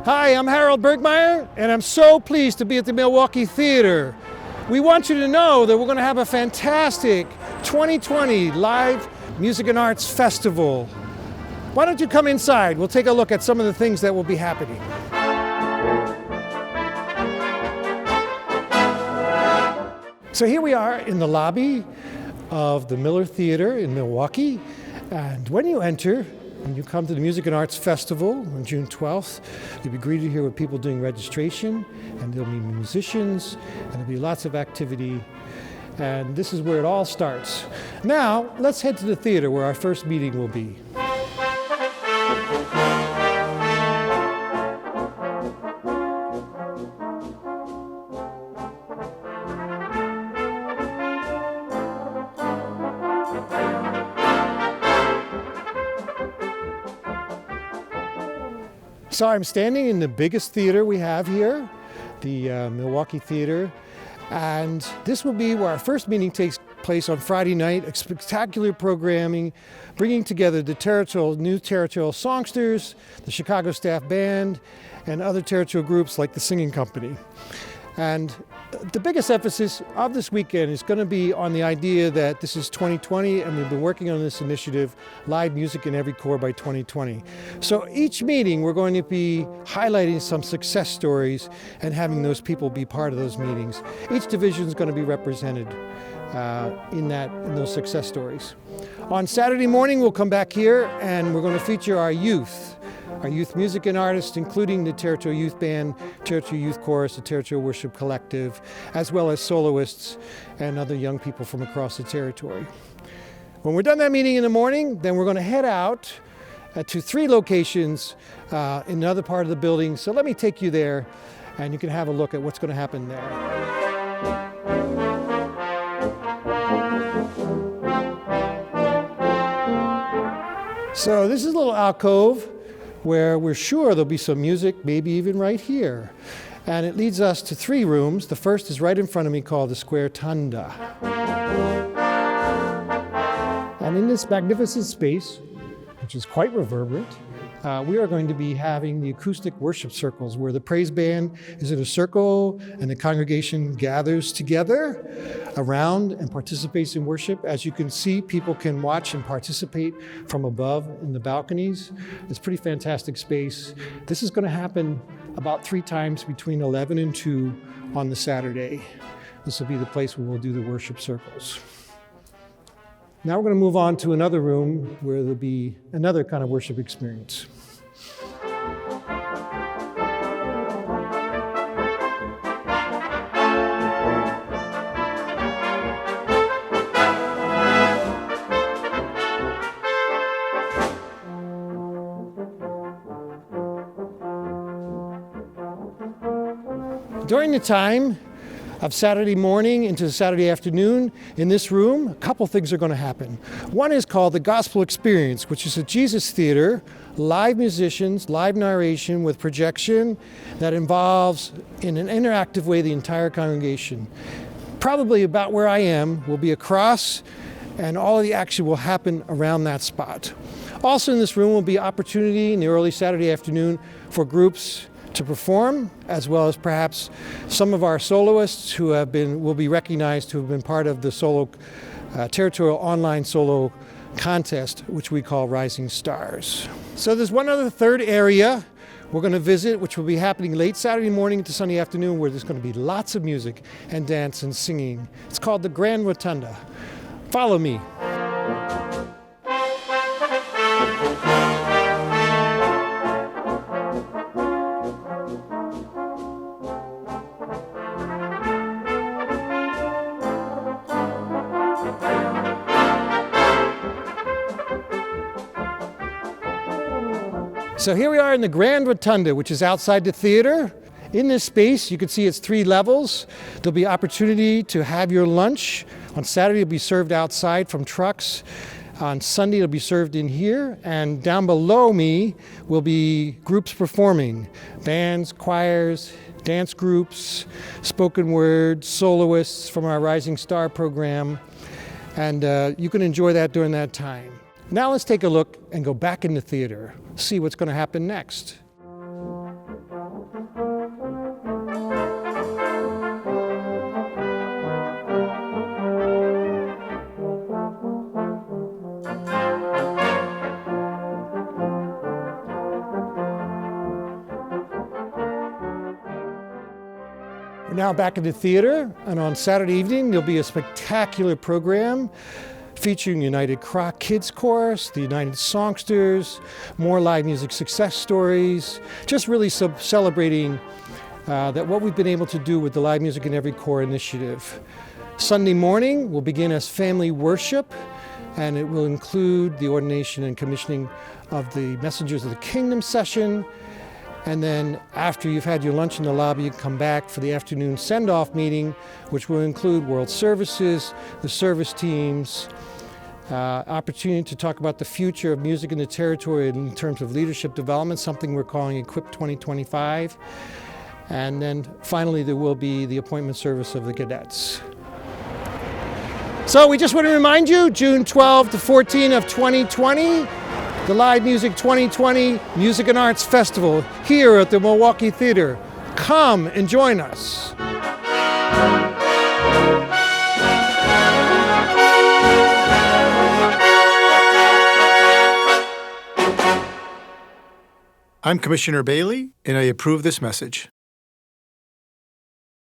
Hi, I'm Harold Bergmeyer, and I'm so pleased to be at the Milwaukee Theater. We want you to know that we're going to have a fantastic 2020 Live Music and Arts Festival. Why don't you come inside? We'll take a look at some of the things that will be happening. So here we are in the lobby of the Miller Theater in Milwaukee, and when you enter, when you come to the Music and Arts Festival on June 12th, you'll be greeted here with people doing registration, and there'll be musicians, and there'll be lots of activity, and this is where it all starts. Now, let's head to the theater where our first meeting will be. So I'm standing in the biggest theater we have here, the Milwaukee Theater, and this will be where our first meeting takes place on Friday night, a spectacular programming, bringing together the new territorial songsters, the Chicago Staff Band, and other territorial groups like the Singing Company. And the biggest emphasis of this weekend is going to be on the idea that this is 2020 and we've been working on this initiative, Live Music in Every Core by 2020. So each meeting we're going to be highlighting some success stories and having those people be part of those meetings. Each division is going to be represented in those success stories. On Saturday morning we'll come back here and we're going to feature our youth music and artists, including the Territorial Youth Band, Territorial Youth Chorus, the Territorial Worship Collective, as well as soloists and other young people from across the territory. When we're done that meeting in the morning, then we're going to head out to 3 locations in another part of the building. So let me take you there, and you can have a look at what's going to happen there. So this is a little alcove where we're sure there'll be some music, maybe even right here. And it leads us to 3 rooms. The first is right in front of me, called the Square TUNDA. And in this magnificent space, which is quite reverberant, we are going to be having the acoustic worship circles where the praise band is in a circle and the congregation gathers together around and participates in worship. As you can see, people can watch and participate from above in the balconies. It's a pretty fantastic space. This is going to happen about 3 times between 11 and 2 on the Saturday. This will be the place where we'll do the worship circles. Now we're going to move on to another room where there'll be another kind of worship experience. During the time of Saturday morning into Saturday afternoon in this room, a couple things are going to happen. One is called the Gospel Experience, which is a Jesus theater, live musicians, live narration with projection that involves in an interactive way the entire congregation. Probably about where I am will be a cross, and all of the action will happen around that spot. Also in this room will be opportunity in the early Saturday afternoon for groups to perform, as well as perhaps some of our soloists who will be recognized who have been part of the territorial online solo contest, which we call Rising Stars. So there's one other third area we're going to visit, which will be happening late Saturday morning into Sunday afternoon, where there's going to be lots of music and dance and singing. It's called the Grand Rotunda. Follow me. So here we are in the Grand Rotunda, which is outside the theater. In this space, you can see it's 3 levels. There'll be opportunity to have your lunch. On Saturday, it'll be served outside from trucks. On Sunday, it'll be served in here. And down below me will be groups performing. Bands, choirs, dance groups, spoken word, soloists from our Rising Star program. And you can enjoy that during that time. Now let's take a look and go back in the theater, see what's going to happen next. We're now back in the theater, and on Saturday evening there'll be a spectacular program featuring United Croc Kids Chorus, the United Songsters, more live music success stories, just really celebrating that what we've been able to do with the Live Music in Every Corps initiative. Sunday morning will begin as family worship, and it will include the ordination and commissioning of the Messengers of the Kingdom session. And then after you've had your lunch in the lobby, you can come back for the afternoon send-off meeting, which will include World Services, the service teams, opportunity to talk about the future of music in the territory in terms of leadership development, something we're calling Equip 2025. And then finally, there will be the appointment service of the cadets. So we just want to remind you, June 12 to 14 of 2020, the Live Music 2020 Music and Arts Festival here at the Milwaukee Theater. Come and join us. I'm Commissioner Bailey, and I approve this message.